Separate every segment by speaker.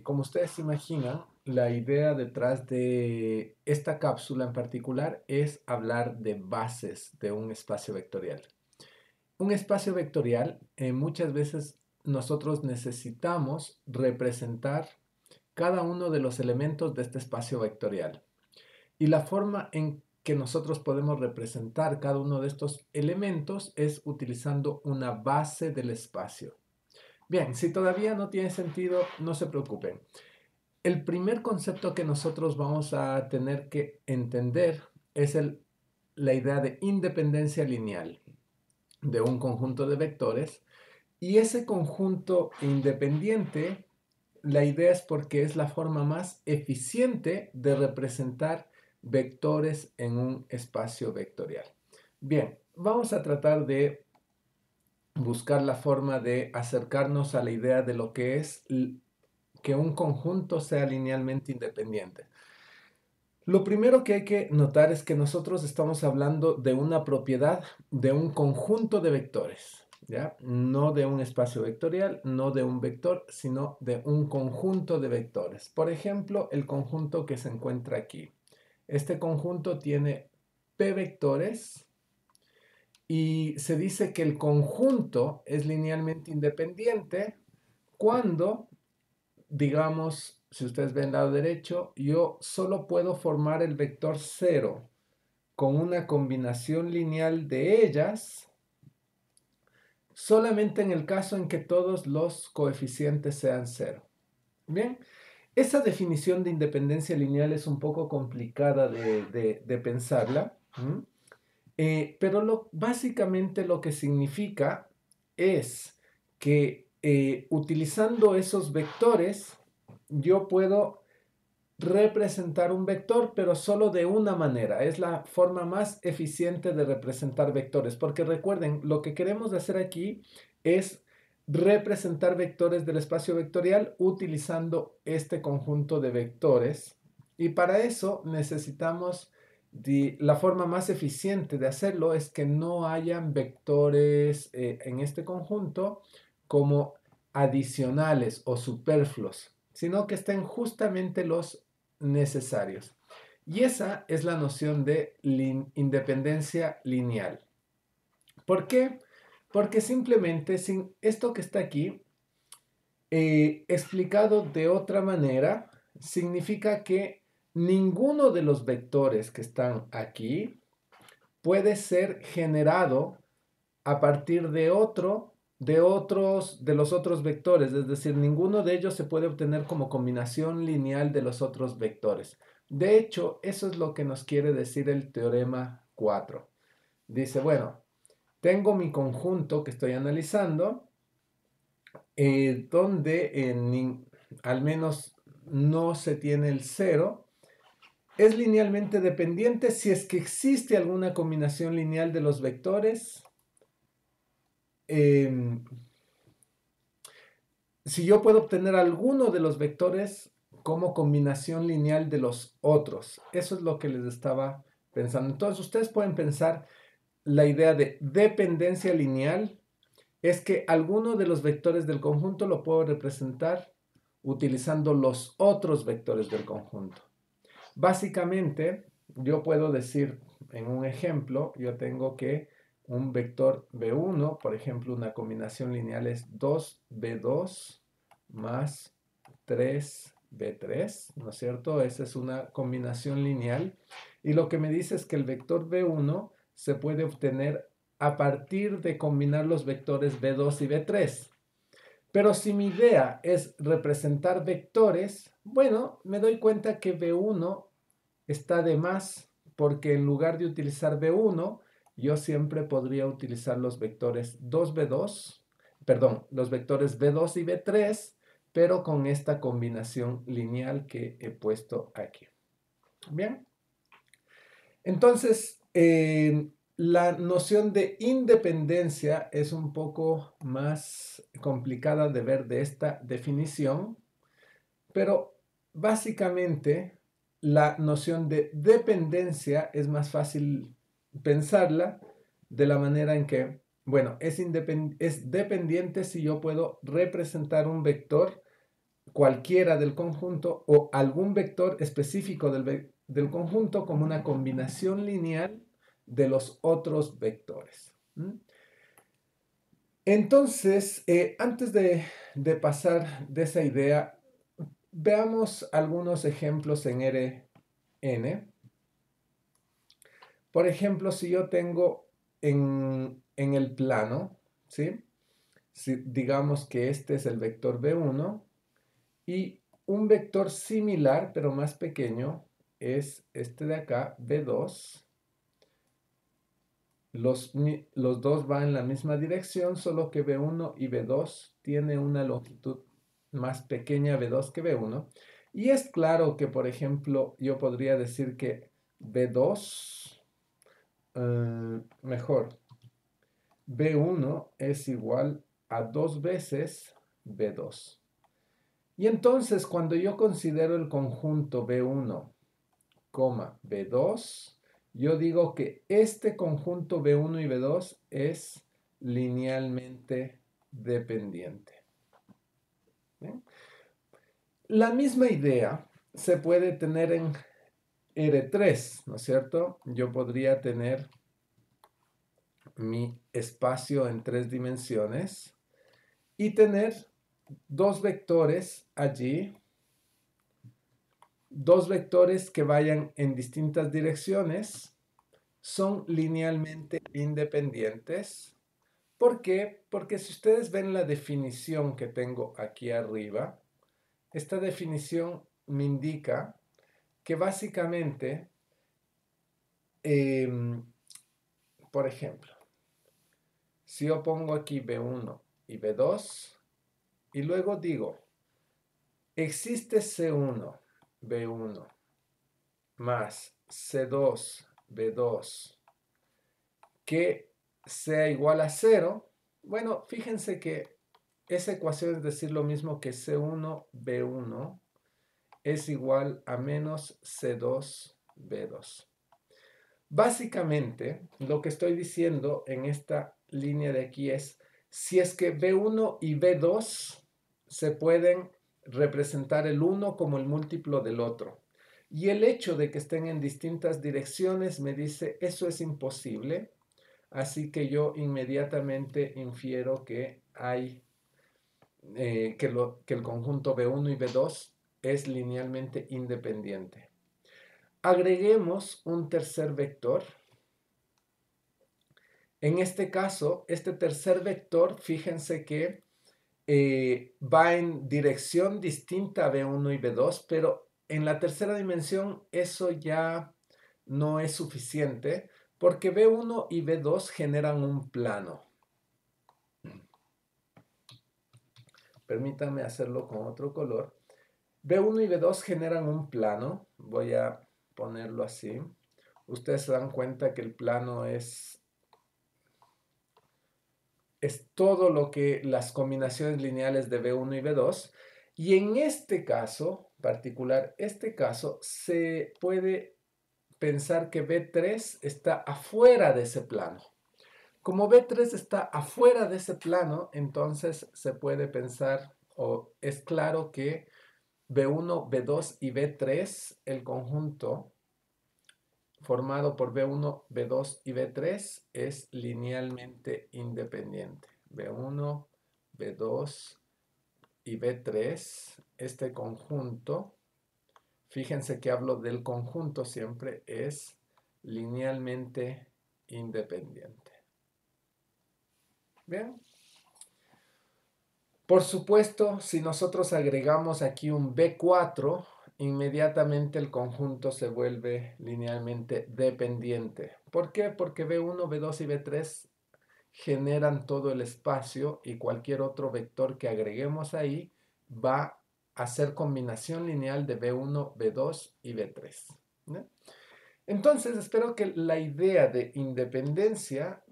Speaker 1: Como ustedes imaginan, la idea detrás de esta cápsula en particular es hablar de bases de un espacio vectorial. Un espacio vectorial, muchas veces nosotros necesitamos representar cada uno de los elementos de este espacio vectorial. Y la forma en que nosotros podemos representar cada uno de estos elementos es utilizando una base del espacio. Bien, si todavía no tiene sentido, no se preocupen. El primer concepto que nosotros vamos a tener que entender es la idea de independencia lineal de un conjunto de vectores. Y ese conjunto independiente, la idea es porque es la forma más eficiente de representar vectores en un espacio vectorial. Bien, vamos a tratar de buscar la forma de acercarnos a la idea de lo que es que un conjunto sea linealmente independiente. Lo primero que hay que notar es que nosotros estamos hablando de una propiedad de un conjunto de vectores, ¿ya? No de un espacio vectorial, no de un vector, sino de un conjunto de vectores. Por ejemplo, el conjunto que se encuentra aquí. Este conjunto tiene p vectores y se dice que el conjunto es linealmente independiente cuando, digamos, si ustedes ven el lado derecho, yo solo puedo formar el vector 0 con una combinación lineal de ellas solamente en el caso en que todos los coeficientes sean 0. Bien, esa definición de independencia lineal es un poco complicada de pensarla, pero básicamente lo que significa es que utilizando esos vectores yo puedo representar un vector, pero solo de una manera. Es la forma más eficiente de representar vectores, porque recuerden, lo que queremos hacer aquí es representar vectores del espacio vectorial utilizando este conjunto de vectores. Y para eso necesitamos, la forma más eficiente de hacerlo es que no hayan vectores en este conjunto como adicionales o superfluos, sino que estén justamente los necesarios. Y esa es la noción de independencia lineal. ¿Por qué? Porque simplemente sin esto que está aquí, explicado de otra manera, significa que ninguno de los vectores que están aquí puede ser generado a partir de los otros vectores, es decir, ninguno de ellos se puede obtener como combinación lineal de los otros vectores. De hecho, eso es lo que nos quiere decir el teorema 4. Dice, bueno, tengo mi conjunto que estoy analizando, donde al menos no se tiene el 0. Es linealmente dependiente si es que existe alguna combinación lineal de los vectores. Eh, si yo puedo obtener alguno de los vectores como combinación lineal de los otros. Eso es lo que les estaba pensando. Entonces, ustedes pueden pensar la idea de dependencia lineal es que alguno de los vectores del conjunto lo puedo representar utilizando los otros vectores del conjunto. Básicamente, yo puedo decir en un ejemplo, yo tengo que un vector B1, por ejemplo, una combinación lineal es 2B2 más 3B3, ¿no es cierto? Esa es una combinación lineal. Y lo que me dice es que el vector B1 se puede obtener a partir de combinar los vectores B2 y B3. Pero si mi idea es representar vectores, bueno, me doy cuenta que B1 está de más porque en lugar de utilizar B1, yo siempre podría utilizar los vectores 2B2, perdón, los vectores B2 y B3, pero con esta combinación lineal que he puesto aquí. Bien, entonces la noción de independencia es un poco más complicada de ver de esta definición, pero básicamente la noción de dependencia es más fácil pensarla de la manera en que, bueno, es dependiente si yo puedo representar un vector cualquiera del conjunto o algún vector específico del conjunto como una combinación lineal de los otros vectores. Entonces, antes de pasar de esa idea, veamos algunos ejemplos en Rn. Por ejemplo, si yo tengo en el plano, ¿sí? Si digamos que este es el vector b1 y un vector similar, pero más pequeño, es este de acá, b2. Los dos van en la misma dirección, solo que b1 y b2 tiene una longitud más pequeña b2 que b1. Y es claro que, por ejemplo, yo podría decir que b2, mejor, b1 es igual a 2 veces b2. Y entonces, cuando yo considero el conjunto b1, b2, yo digo que este conjunto b1 y b2 es linealmente dependiente. ¿Bien? La misma idea se puede tener en R3, ¿no es cierto? Yo podría tener mi espacio en 3 dimensiones y tener dos vectores allí, dos vectores que vayan en distintas direcciones, son linealmente independientes. ¿Por qué? Porque si ustedes ven la definición que tengo aquí arriba, esta definición me indica que básicamente, por ejemplo, si yo pongo aquí B1 y B2 y luego digo, existe C1, B1 más C2, B2 que sea igual a 0, bueno, fíjense que esa ecuación es decir lo mismo que C1, B1 es igual a menos C2, B2. Básicamente, lo que estoy diciendo en esta línea de aquí es, si es que B1 y B2 se pueden representar el uno como el múltiplo del otro. Y el hecho de que estén en distintas direcciones me dice, eso es imposible. Así que yo inmediatamente infiero que hay, que el conjunto B1 y B2 es linealmente independiente. Agreguemos un tercer vector. En este caso, este tercer vector, fíjense que va en dirección distinta a B1 y B2, pero en la tercera dimensión eso ya no es suficiente porque B1 y B2 generan un plano. Permítanme hacerlo con otro color. B1 y B2 generan un plano. Voy a ponerlo así. Ustedes se dan cuenta que el plano es todo lo que las combinaciones lineales de B1 y B2. Y en este caso particular, se puede pensar que B3 está afuera de ese plano. Como B3 está afuera de ese plano, entonces se puede pensar, o es claro que B1, B2 y B3, el conjunto formado por B1, B2 y B3 es linealmente independiente. B1, B2 y B3, este conjunto, fíjense que hablo del conjunto siempre, es linealmente independiente. ¿Bien? Por supuesto, si nosotros agregamos aquí un B4, inmediatamente el conjunto se vuelve linealmente dependiente. ¿Por qué? Porque B1, B2 y B3 generan todo el espacio y cualquier otro vector que agreguemos ahí va a ser combinación lineal de B1, B2 y B3. ¿No? Entonces, espero que la idea de independencia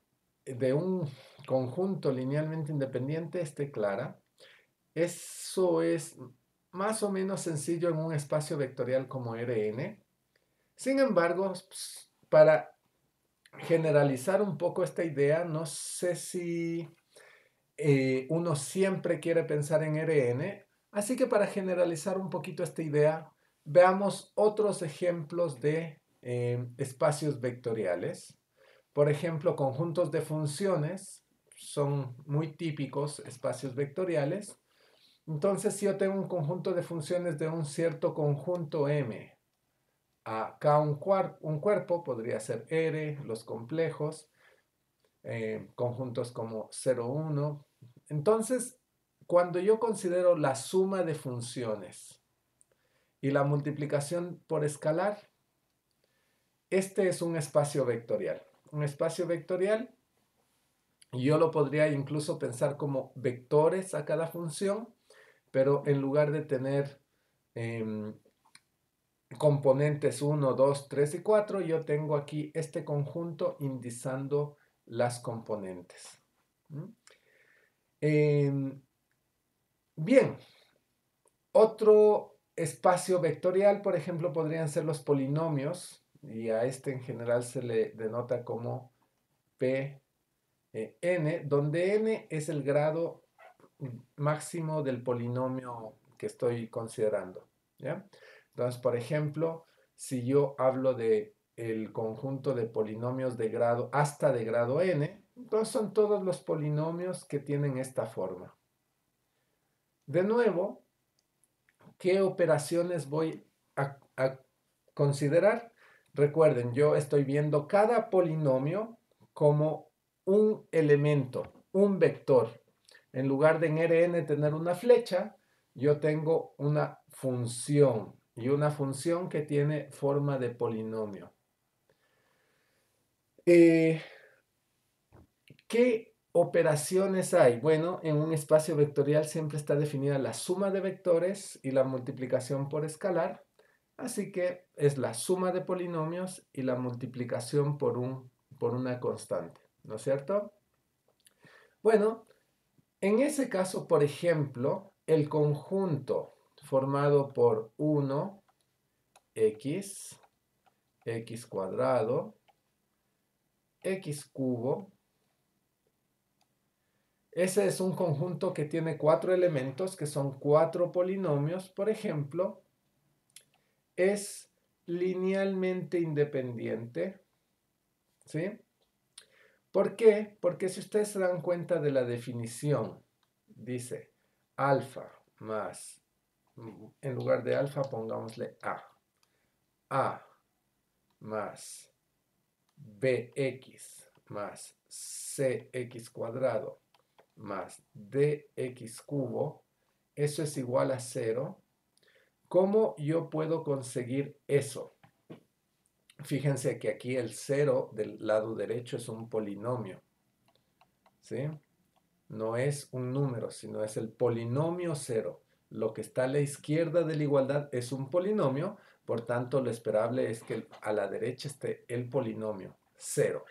Speaker 1: de un conjunto linealmente independiente esté clara. Eso es más o menos sencillo en un espacio vectorial como Rn. Sin embargo, para generalizar un poco esta idea, no sé si uno siempre quiere pensar en Rn. Así que para generalizar un poquito esta idea, veamos otros ejemplos de espacios vectoriales. Por ejemplo, conjuntos de funciones son muy típicos espacios vectoriales. Entonces, si yo tengo un conjunto de funciones de un cierto conjunto M, acá un cuerpo podría ser R, los complejos, conjuntos como 0, 1. Entonces, cuando yo considero la suma de funciones y la multiplicación por escalar, este es un espacio vectorial. Un espacio vectorial, yo lo podría incluso pensar como vectores a cada función, pero en lugar de tener componentes 1, 2, 3 y 4, yo tengo aquí este conjunto indizando las componentes. Bien, otro espacio vectorial, por ejemplo, podrían ser los polinomios, y a este en general se le denota como Pn, donde n es el grado máximo del polinomio que estoy considerando, ¿ya? Entonces, por ejemplo, si yo hablo de el conjunto de polinomios de grado hasta de grado n, entonces son todos los polinomios que tienen esta forma. De nuevo, ¿qué operaciones voy a considerar? Recuerden, yo estoy viendo cada polinomio como un elemento, un vector. En lugar de en Rn tener una flecha, yo tengo una función, y una función que tiene forma de polinomio. ¿Qué operaciones hay? Bueno, en un espacio vectorial siempre está definida la suma de vectores y la multiplicación por escalar, así que es la suma de polinomios y la multiplicación por una constante, ¿no es cierto? Bueno, en ese caso, por ejemplo, el conjunto formado por 1, x, x cuadrado, x cubo. Ese es un conjunto que tiene 4 elementos, que son 4 polinomios, por ejemplo. Es linealmente independiente, ¿sí? ¿Por qué? Porque si ustedes se dan cuenta de la definición, dice alfa más, en lugar de alfa pongámosle a más bx más cx cuadrado más dx cubo, eso es igual a 0. ¿Cómo yo puedo conseguir eso? Fíjense que aquí el 0 del lado derecho es un polinomio, ¿sí? No es un número, sino es el polinomio 0. Lo que está a la izquierda de la igualdad es un polinomio, por tanto lo esperable es que a la derecha esté el polinomio 0.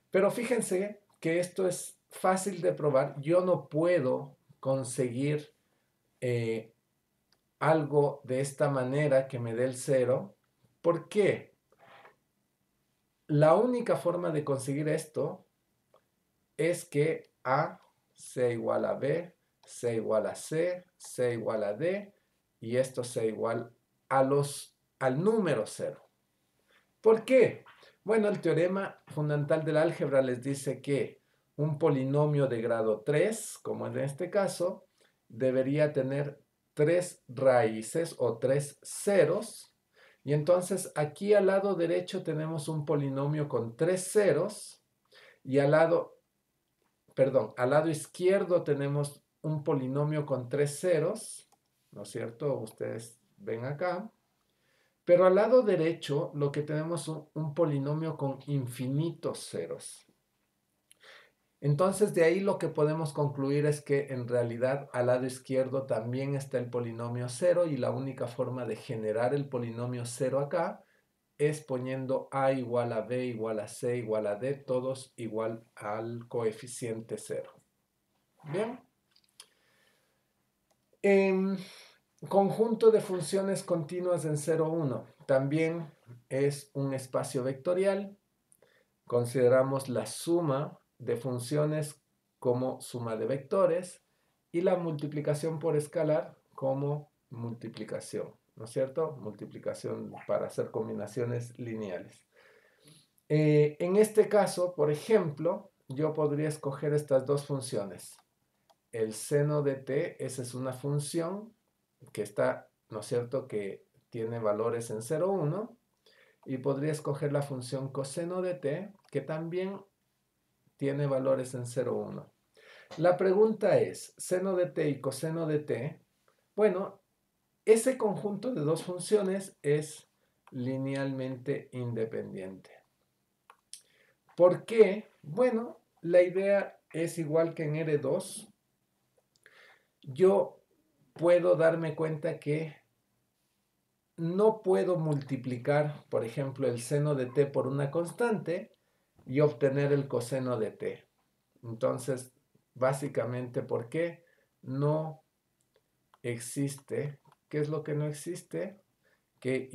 Speaker 1: Pero fíjense que esto es fácil de probar. Yo no puedo conseguir algo de esta manera que me dé el 0. ¿Por qué? La única forma de conseguir esto es que A sea igual a B, sea igual a C, sea igual a D, y esto sea igual al número 0. ¿Por qué? Bueno, el teorema fundamental del álgebra les dice que un polinomio de grado 3, como en este caso, debería tener 3 raíces o 3 ceros. Y entonces aquí al lado derecho tenemos un polinomio con 3 ceros y al lado izquierdo tenemos un polinomio con 3 ceros, ¿no es cierto? Ustedes ven acá. Pero al lado derecho lo que tenemos es un polinomio con infinitos ceros. Entonces de ahí lo que podemos concluir es que en realidad al lado izquierdo también está el polinomio 0 y la única forma de generar el polinomio 0 acá es poniendo a igual a b igual a c igual a d, todos igual al coeficiente 0. Bien. Conjunto de funciones continuas en 0, 1. También es un espacio vectorial. Consideramos la suma de funciones como suma de vectores y la multiplicación por escalar como multiplicación, ¿no es cierto? Multiplicación para hacer combinaciones lineales. En este caso, por ejemplo, yo podría escoger estas dos funciones. El seno de t, esa es una función que está, ¿no es cierto?, que tiene valores en 0, 1. Y podría escoger la función coseno de t, que también tiene valores en 0, 1. La pregunta es, seno de t y coseno de t, bueno, ese conjunto de dos funciones es linealmente independiente. ¿Por qué? Bueno, la idea es igual que en R2. Yo puedo darme cuenta que no puedo multiplicar, por ejemplo, el seno de t por una constante y obtener el coseno de t. Entonces, básicamente, ¿por qué no existe? ¿Qué es lo que no existe? Que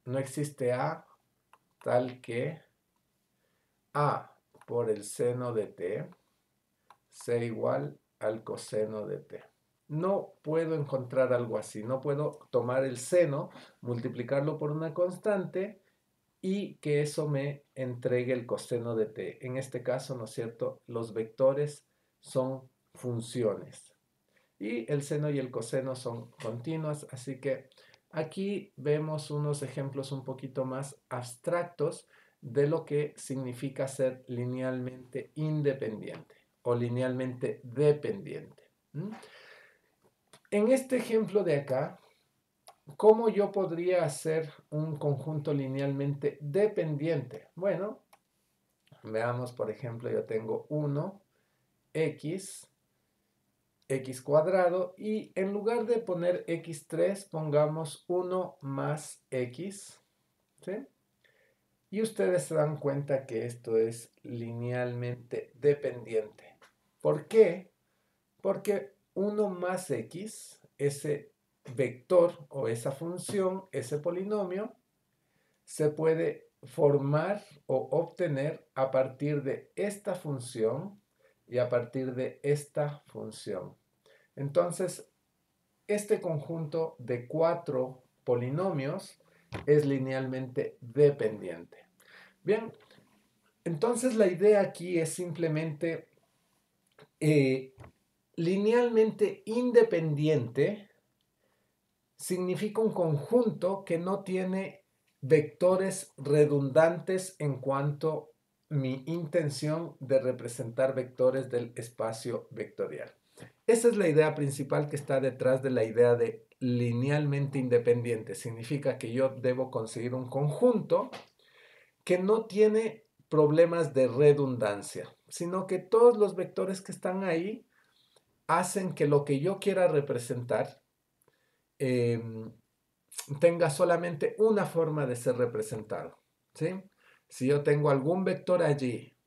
Speaker 1: no existe a tal que a por el seno de t sea igual al coseno de t. No puedo encontrar algo así. No puedo tomar el seno, multiplicarlo por una constante y que eso me entregue el coseno de t. En este caso, ¿no es cierto?, los vectores son funciones y el seno y el coseno son continuas, así que aquí vemos unos ejemplos un poquito más abstractos de lo que significa ser linealmente independiente o linealmente dependiente. En este ejemplo de acá, ¿cómo yo podría hacer un conjunto linealmente dependiente? Bueno, veamos, por ejemplo, yo tengo 1, x cuadrado, y en lugar de poner x3, pongamos 1 más x, ¿sí? Y ustedes se dan cuenta que esto es linealmente dependiente. ¿Por qué? Porque 1 más x, ese vector o esa función, ese polinomio, se puede formar o obtener a partir de esta función y a partir de esta función. Entonces, este conjunto de 4 polinomios es linealmente dependiente. Bien, entonces la idea aquí es simplemente linealmente independiente significa un conjunto que no tiene vectores redundantes en cuanto a mi intención de representar vectores del espacio vectorial. Esa es la idea principal que está detrás de la idea de linealmente independiente. Significa que yo debo conseguir un conjunto que no tiene problemas de redundancia, sino que todos los vectores que están ahí hacen que lo que yo quiera representar tenga solamente una forma de ser representado, ¿sí? Si yo tengo algún vector allí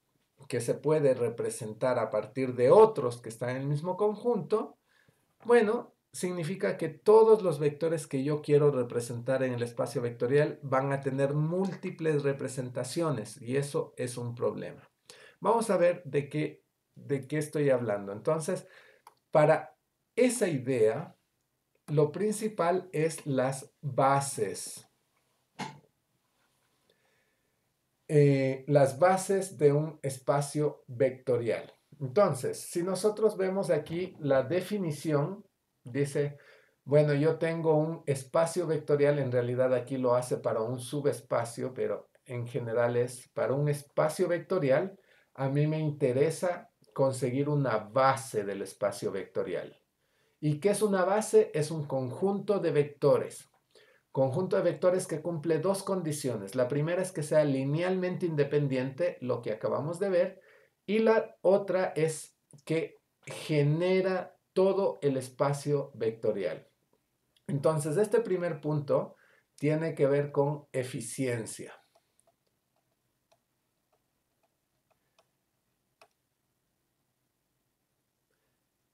Speaker 1: que se puede representar a partir de otros que están en el mismo conjunto, bueno, significa que todos los vectores que yo quiero representar en el espacio vectorial van a tener múltiples representaciones y eso es un problema. Vamos a ver de qué estoy hablando. Entonces, para esa idea, lo principal es las bases. Las bases de un espacio vectorial. Entonces, si nosotros vemos aquí la definición, dice, bueno, yo tengo un espacio vectorial, en realidad aquí lo hace para un subespacio, pero en general es para un espacio vectorial. A mí me interesa conseguir una base del espacio vectorial. ¿Y qué es una base? Es un conjunto de vectores. Conjunto de vectores que cumple dos condiciones. La primera es que sea linealmente independiente, lo que acabamos de ver, y la otra es que genera todo el espacio vectorial. Entonces, este primer punto tiene que ver con eficiencia.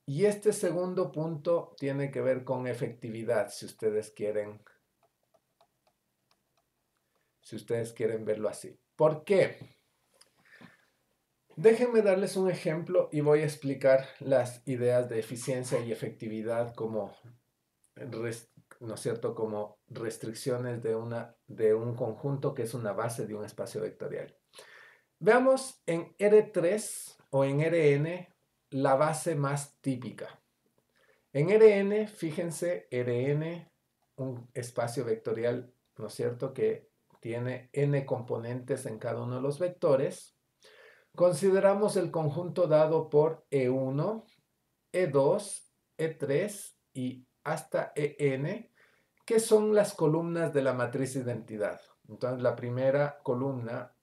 Speaker 1: Y este segundo punto tiene que ver con efectividad, si ustedes quieren verlo así. ¿Por qué? Déjenme darles un ejemplo y voy a explicar las ideas de eficiencia y efectividad como, ¿no es cierto?, como restricciones de un conjunto que es una base de un espacio vectorial. Veamos en R3 o en Rn la base más típica. En Rn, fíjense, Rn, un espacio vectorial, ¿no es cierto?, que tiene n componentes en cada uno de los vectores. Consideramos el conjunto dado por E1, E2, E3 y hasta En, que son las columnas de la matriz identidad. Entonces, la primera columna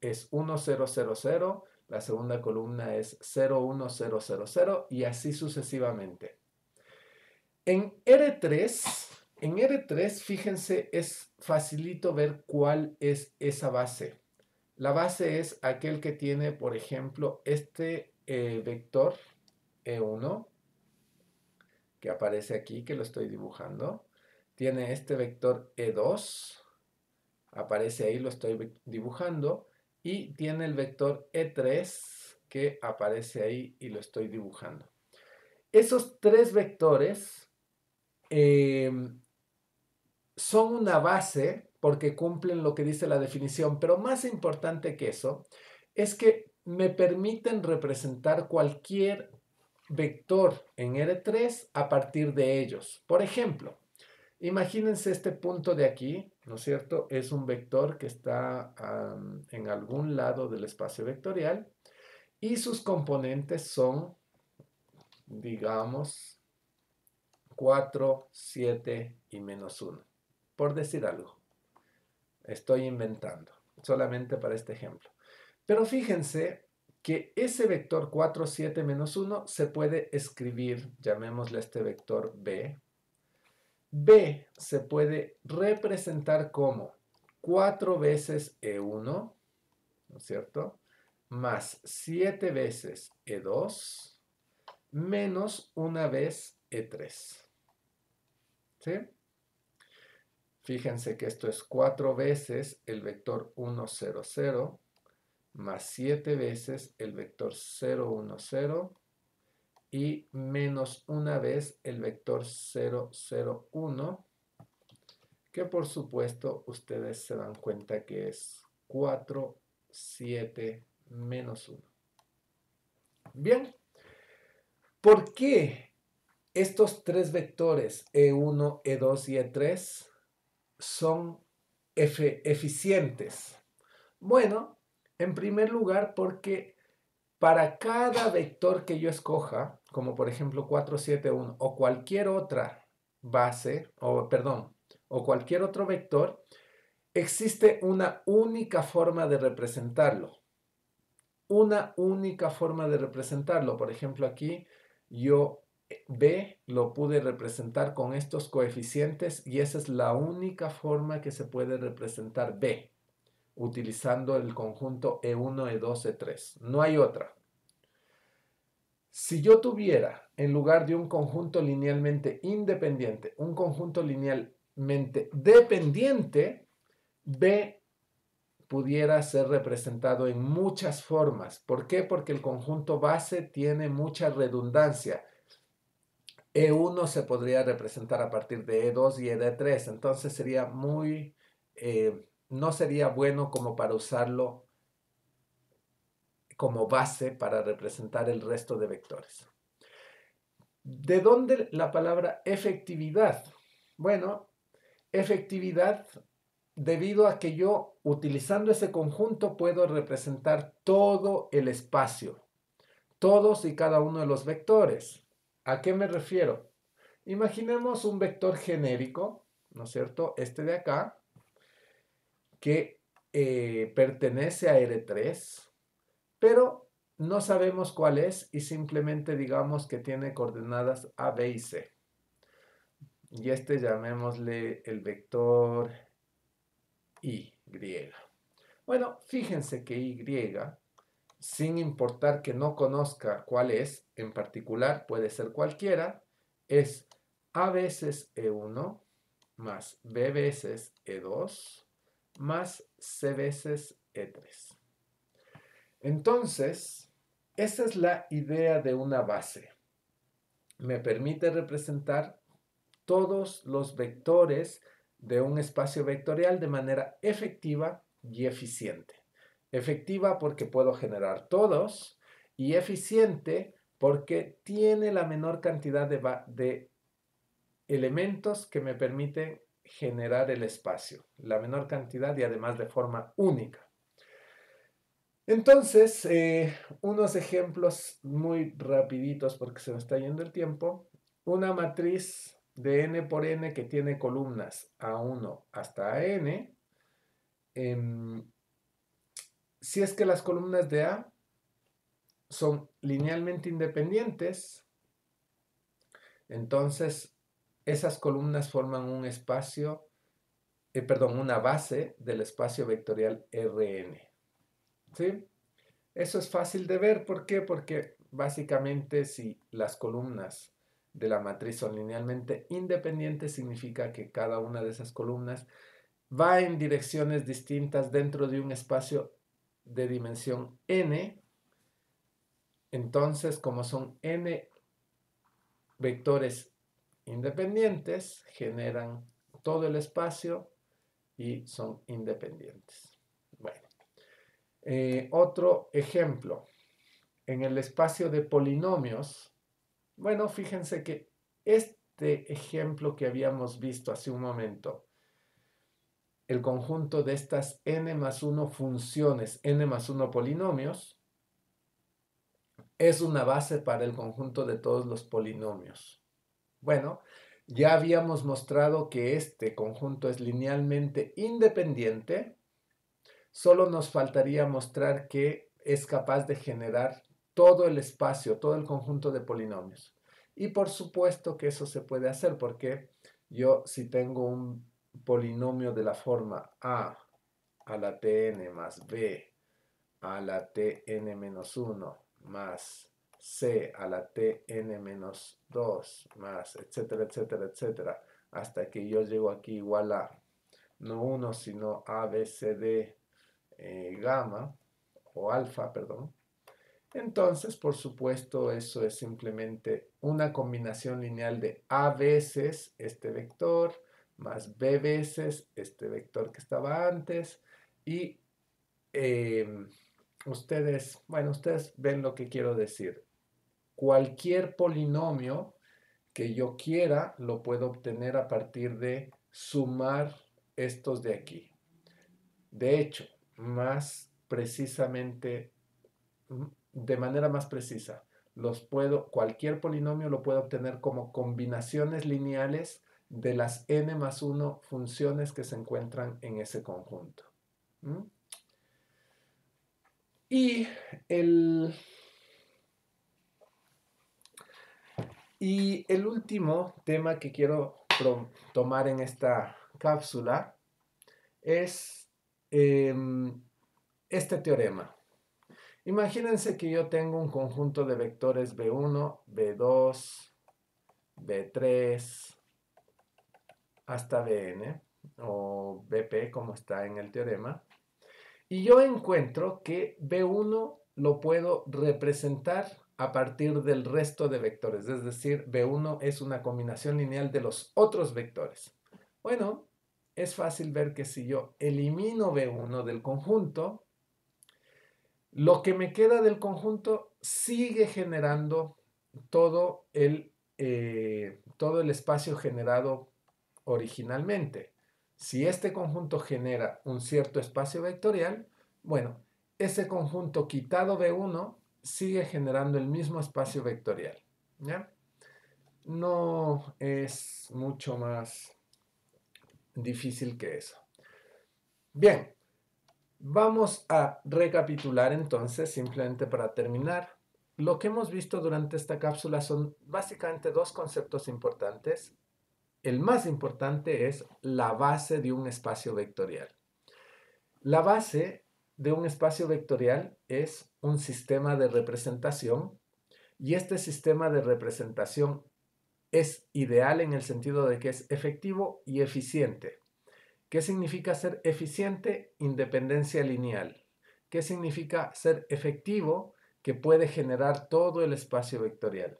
Speaker 1: es 1, 0, 0, 0, la segunda columna es 0, 1, 0, 0, 0 y así sucesivamente. En R3, fíjense, es facilito ver cuál es esa base. La base es aquel que tiene, por ejemplo, este vector E1, que aparece aquí, que lo estoy dibujando. Tiene este vector E2, aparece ahí, lo estoy dibujando. Y tiene el vector E3, que aparece ahí y lo estoy dibujando. Esos tres vectores son una base porque cumplen lo que dice la definición, pero más importante que eso es que me permiten representar cualquier vector en R3 a partir de ellos. Por ejemplo, imagínense este punto de aquí, ¿no es cierto? Es un vector que está en algún lado del espacio vectorial y sus componentes son, digamos, 4, 7 y menos 1, por decir algo. Estoy inventando, solamente para este ejemplo. Pero fíjense que ese vector 4, 7, menos 1 se puede escribir, llamémosle este vector B. B se puede representar como 4 veces E1, ¿no es cierto?, más 7 veces E2, menos una vez E3. ¿Sí? Fíjense que esto es 4 veces el vector 1, 0, 0, más 7 veces el vector 0, 1, 0, y menos una vez el vector 0, 0, 1, que por supuesto ustedes se dan cuenta que es 4, 7, menos 1. Bien, ¿por qué estos tres vectores E1, E2 y E3 son eficientes? Bueno, en primer lugar porque para cada vector que yo escoja, como por ejemplo 4, 7, 1 o cualquier otra base, o cualquier otro vector, existe una única forma de representarlo. Una única forma de representarlo. Por ejemplo, aquí yo B lo pude representar con estos coeficientes y esa es la única forma que se puede representar B, utilizando el conjunto E1, E2, E3. No hay otra. Si yo tuviera, en lugar de un conjunto linealmente independiente, un conjunto linealmente dependiente, B pudiera ser representado en muchas formas. ¿Por qué? Porque el conjunto base tiene mucha redundancia. E1 se podría representar a partir de E2 y E3, entonces sería no sería bueno como para usarlo como base para representar el resto de vectores. ¿De dónde la palabra efectividad? Bueno, efectividad debido a que yo, utilizando ese conjunto, puedo representar todo el espacio, todos y cada uno de los vectores. ¿A qué me refiero? Imaginemos un vector genérico, ¿no es cierto? Este de acá, que pertenece a R3, pero no sabemos cuál es y simplemente digamos que tiene coordenadas A, B y C. Y este llamémosle el vector Y. Bueno, fíjense que Y, sin importar que no conozca cuál es, en particular puede ser cualquiera, es A veces E1 más B veces E2 más C veces E3. Entonces, esa es la idea de una base. Me permite representar todos los vectores de un espacio vectorial de manera efectiva y eficiente. Efectiva porque puedo generar todos y eficiente porque tiene la menor cantidad de elementos que me permiten generar el espacio, la menor cantidad y además de forma única. Entonces, unos ejemplos muy rapiditos porque se me está yendo el tiempo. Una matriz de n por n que tiene columnas A1 hasta n. Si es que las columnas de A son linealmente independientes, entonces esas columnas forman un espacio, una base del espacio vectorial Rn. ¿Sí? Eso es fácil de ver. ¿Por qué? Porque básicamente si las columnas de la matriz son linealmente independientes, significa que cada una de esas columnas va en direcciones distintas dentro de un espacio de dimensión n. Entonces, como son n vectores independientes, generan todo el espacio y son independientes. Bueno, otro ejemplo. En el espacio de polinomios, bueno, fíjense que este ejemplo que habíamos visto hace un momento, el conjunto de estas n más 1 funciones, n más 1 polinomios, es una base para el conjunto de todos los polinomios. Bueno, ya habíamos mostrado que este conjunto es linealmente independiente. Solo nos faltaría mostrar que es capaz de generar todo el espacio, todo el conjunto de polinomios. Y por supuesto que eso se puede hacer porque yo si tengo un polinomio de la forma a la tn más b a la tn menos 1 más c a la tn menos 2 más etcétera, etcétera, etcétera, hasta que yo llego aquí igual a no 1 sino a, b, c, d, gamma o alfa, perdón. Entonces, por supuesto, eso es simplemente una combinación lineal de a veces este vector más b veces este vector que estaba antes y ustedes ven lo que quiero decir. Cualquier polinomio que yo quiera lo puedo obtener a partir de sumar estos de aquí. De hecho, más precisamente, de manera más precisa, cualquier polinomio lo puedo obtener como combinaciones lineales de las n más 1 funciones que se encuentran en ese conjunto. Y el último tema que quiero tomar en esta cápsula es este teorema. Imagínense que yo tengo un conjunto de vectores B1, B2, B3 hasta Bn o Bp como está en el teorema. Y yo encuentro que B1 lo puedo representar a partir del resto de vectores, es decir, B1 es una combinación lineal de los otros vectores. Bueno, es fácil ver que si yo elimino B1 del conjunto, lo que me queda del conjunto sigue generando todo el espacio generado originalmente. Si este conjunto genera un cierto espacio vectorial, bueno, ese conjunto quitado B1 sigue generando el mismo espacio vectorial. ¿Ya? No es mucho más difícil que eso. Bien, vamos a recapitular entonces, simplemente para terminar. Lo que hemos visto durante esta cápsula son básicamente dos conceptos importantes. El más importante es la base de un espacio vectorial. La base de un espacio vectorial es un sistema de representación y este sistema de representación es ideal en el sentido de que es efectivo y eficiente. ¿Qué significa ser eficiente? Independencia lineal. ¿Qué significa ser efectivo? Que puede generar todo el espacio vectorial.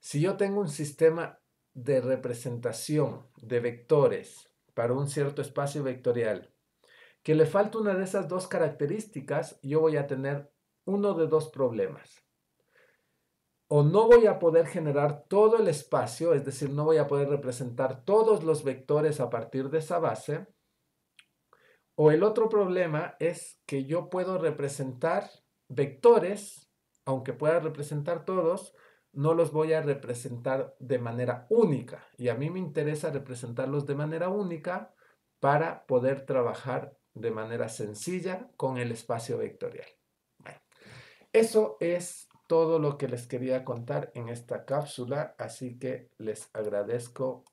Speaker 1: Si yo tengo un sistema de representación de vectores para un cierto espacio vectorial, que le falta una de esas dos características, yo voy a tener uno de dos problemas. O no voy a poder generar todo el espacio, es decir, no voy a poder representar todos los vectores a partir de esa base. O el otro problema es que yo puedo representar vectores, aunque pueda representar todos, no los voy a representar de manera única. Y a mí me interesa representarlos de manera única para poder trabajar de manera sencilla con el espacio vectorial. Bueno, eso es todo lo que les quería contar en esta cápsula, así que les agradezco